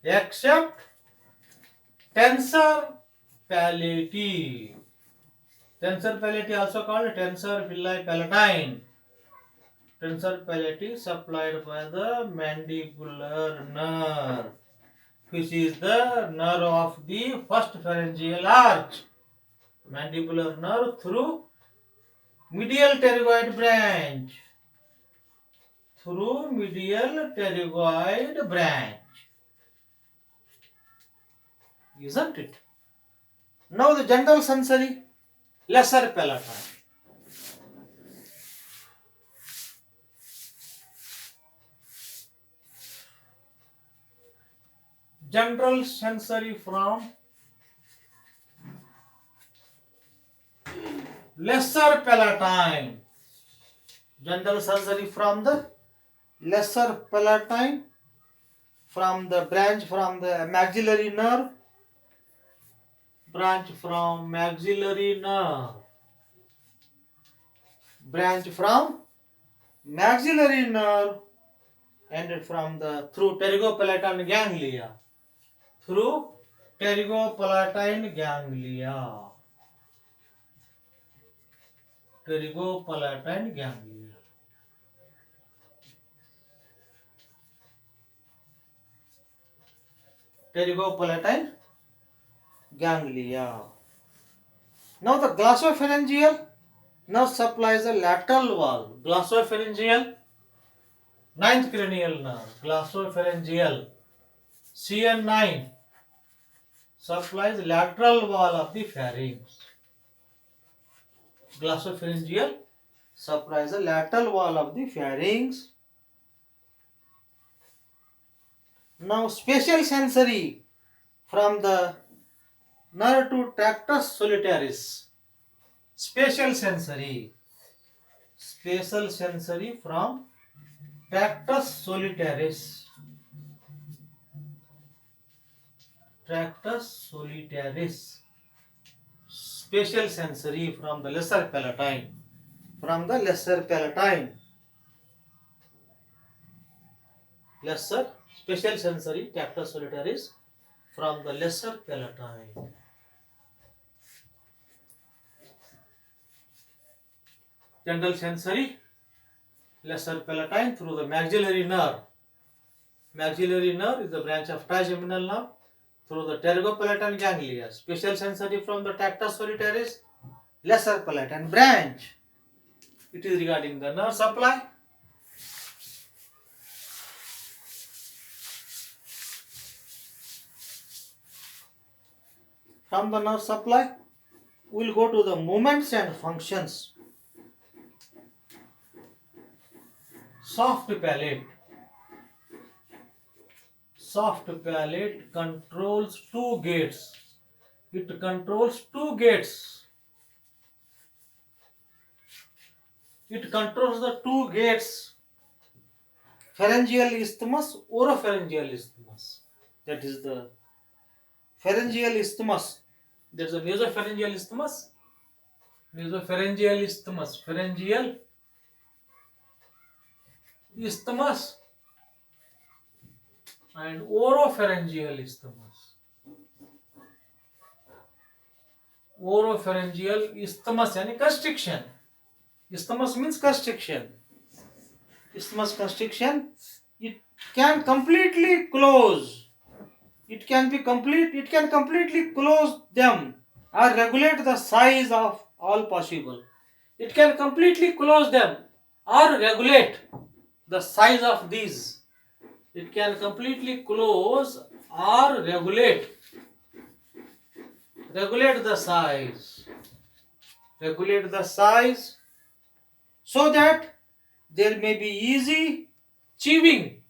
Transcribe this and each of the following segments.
except tensor palati. Tensor palati also called tensor villi palatine. Tensor palati supplied by the mandibular nerve, which is the nerve of the first pharyngeal arch. Mandibular nerve through medial pterygoid branch. Through medial pterygoid branch. Isn't it? Now the general sensory, lesser palatine. General sensory from lesser palatine. General sensory from the lesser palatine, from the branch from the maxillary nerve, branch from maxillary nerve, branch from maxillary nerve, and from the through pterygopalatine ganglia, through pterygopalatine ganglia, pterygopalatine ganglia. Pterygopalatine ganglia. Now the glossopharyngeal nerve supplies the lateral wall. Glossopharyngeal, ninth cranial nerve. Glossopharyngeal, CN9, supplies lateral wall of the pharynx. Glossopharyngeal supplies the lateral wall of the pharynx. Now spatial sensory from the nerve to tractus solitaris. Spatial sensory from tractus solitaris. Tractus solitaris. Spatial sensory from the lesser palatine. From the lesser palatine. Lesser spatial sensory tractus solitaris from the lesser palatine. General sensory, lesser palatine through the maxillary nerve. Maxillary nerve is the branch of trigeminal nerve through the pterygopalatine ganglia. Spatial sensory from the tractus solitaris, lesser palatine branch. It is regarding the nerve supply. From the nerve supply, we will go to the movements and functions. Soft palate. Soft palate controls two gates. It controls two gates. It controls the two gates. Pharyngeal isthmus, oropharyngeal isthmus. That is the pharyngeal isthmus. There is a nasopharyngeal isthmus. Nasopharyngeal isthmus. Pharyngeal isthmus and oropharyngeal isthmus. Oropharyngeal isthmus yani constriction. Isthmus means constriction. Isthmus constriction. It can completely close. It can completely close them or regulate the size of all possible. It can completely close them or regulate the size of these. It can completely close or regulate the size. Regulate the size so that there may be easy chewing,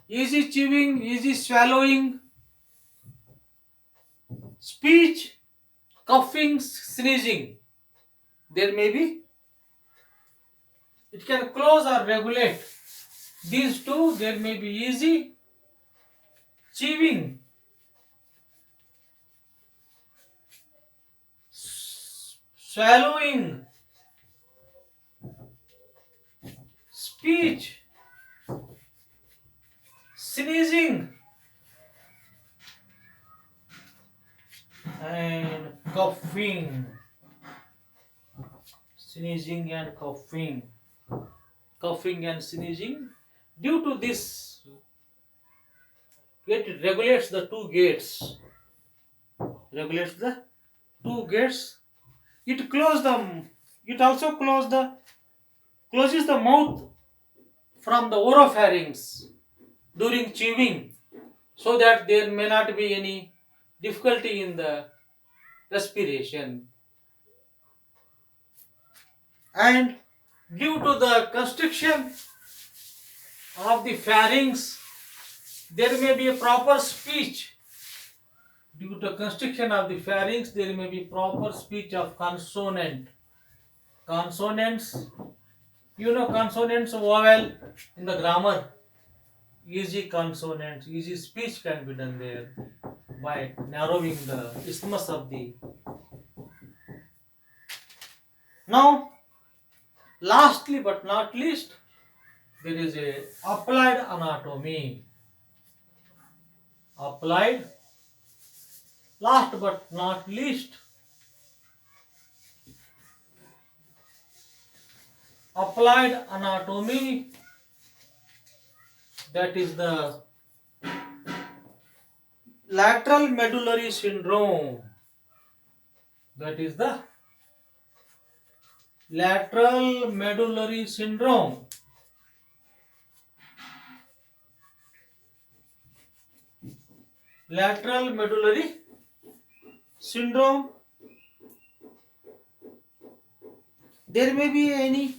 easy swallowing, speech, coughing, sneezing. There may be. It can close or regulate these two. There may be easy chewing, swallowing, speech, sneezing, and coughing, sneezing and coughing and sneezing. Due to this, it regulates the two gates. Regulates the two gates. It closes them. It also closes the mouth from the oropharynx during chewing, so that there may not be any difficulty in the respiration. And due to the constriction of the pharynx, there may be a proper speech. Due to constriction of the pharynx, there may be proper speech of consonant. Consonants, you know, consonants, vowel in the grammar. Easy consonants, easy speech can be done there by narrowing the isthmus of the. Now, lastly but not least, there is a applied anatomy. Applied, last but not least, applied anatomy, that is the lateral medullary syndrome. That is the lateral medullary syndrome. Lateral medullary syndrome. There may be any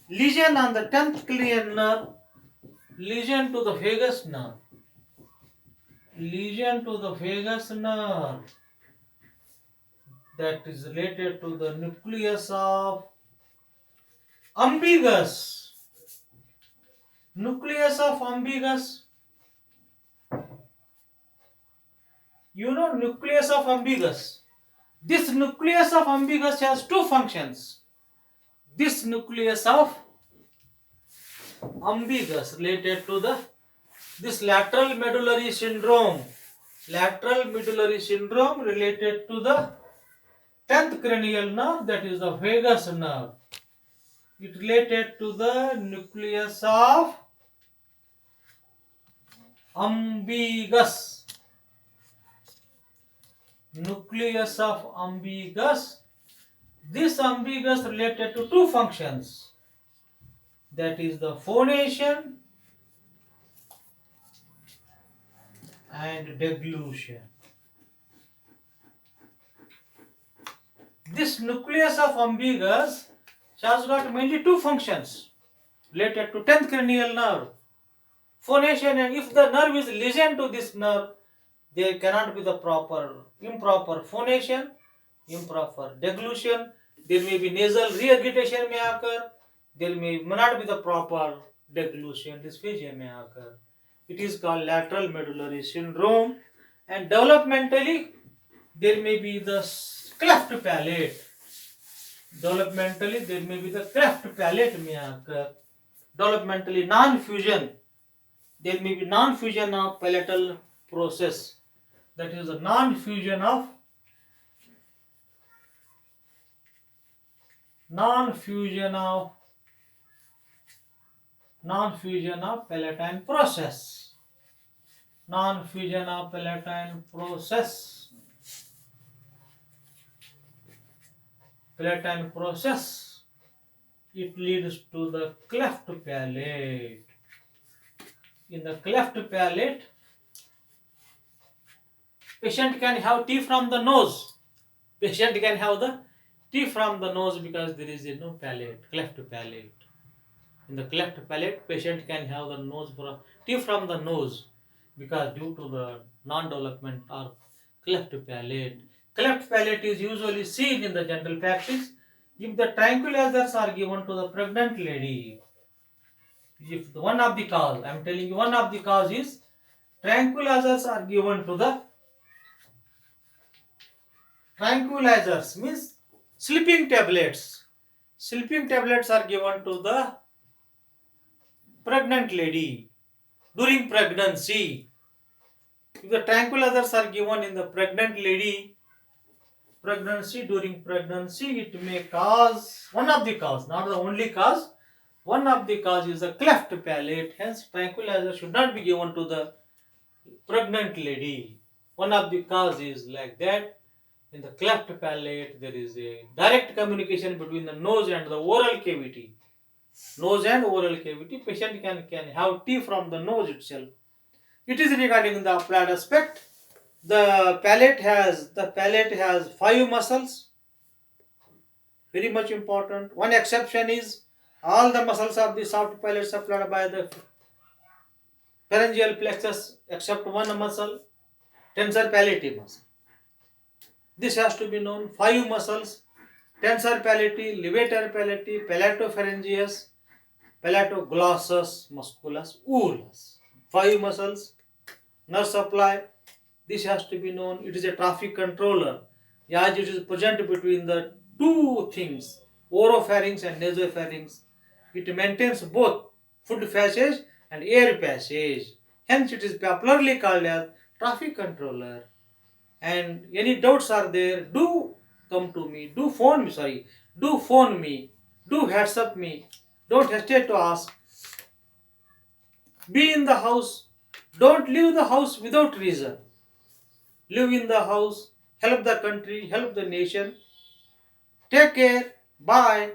lesion on the 10th cranial nerve, lesion to the vagus nerve, lesion to the vagus nerve, that is related to the nucleus of umbigus. Nucleus of umbigus. You know, nucleus of umbigus. This nucleus of umbigus has two functions. This nucleus of umbigus related to this lateral medullary syndrome. Lateral medullary syndrome related to the 10th cranial nerve, that is the vagus nerve. It related to the nucleus of umbigus. Nucleus of umbigus. This umbigus related to two functions, that is the phonation and deglution. This nucleus of umbigus has got mainly two functions related to 10th cranial nerve. Phonation, and if the nerve is lesion to this nerve, there cannot be the improper phonation, improper deglution. There may be nasal regurgitation may occur. There may not be the proper deglution. Dysphagia may occur. It is called lateral medullary syndrome. And developmentally, there may be the cleft palate. Developmentally, there may be the cleft palate may occur. Developmentally, non-fusion. There may be non-fusion of palatal process. That is a non-fusion of palatine process. Non-fusion of palatine process. Palatine process. It leads to the cleft palate. In the cleft palate, patient can have tea from the nose. Patient can have the tea from the nose because there is no palate, cleft palate. In the cleft palate, patient can have the tea from the nose because due to the non-development of cleft palate. Cleft palate is usually seen in the general practice if the tranquilizers are given to the pregnant lady. If one of the cause, I am telling you, one of the cause is tranquilizers are given to the tranquilizers, means sleeping tablets. Sleeping tablets are given to the pregnant lady during pregnancy. If the tranquilizers are given in the pregnant lady, pregnancy, during pregnancy, it may cause, one of the cause, not the only cause, one of the cause is a cleft palate. Hence, tranquilizer should not be given to the pregnant lady. One of the cause is like that. In the cleft palate, there is a direct communication between the nose and the oral cavity. Nose and oral cavity. Patient can have tea from the nose itself. It is regarding the applied aspect. The palate has 5 muscles. Very much important. One exception is all the muscles of the soft palate supplied by the pharyngeal plexus except one muscle, tensor palatii muscle. This has to be known. 5 muscles: tensor palatii, levator palatii, palatopharyngeus, palatoglossus, musculus, oolus. 5 muscles, nerve supply. This has to be known. It is a traffic controller, as it is present between the two things, oropharynx and nasopharynx. It maintains both food passage and air passage. Hence, it is popularly called as traffic controller. And any doubts are there, do come to me. Do phone me. Sorry, do phone me. Do WhatsApp me. Don't hesitate to ask. Be in the house. Don't leave the house without reason. Live in the house. Help the country. Help the nation. Take care. Bye.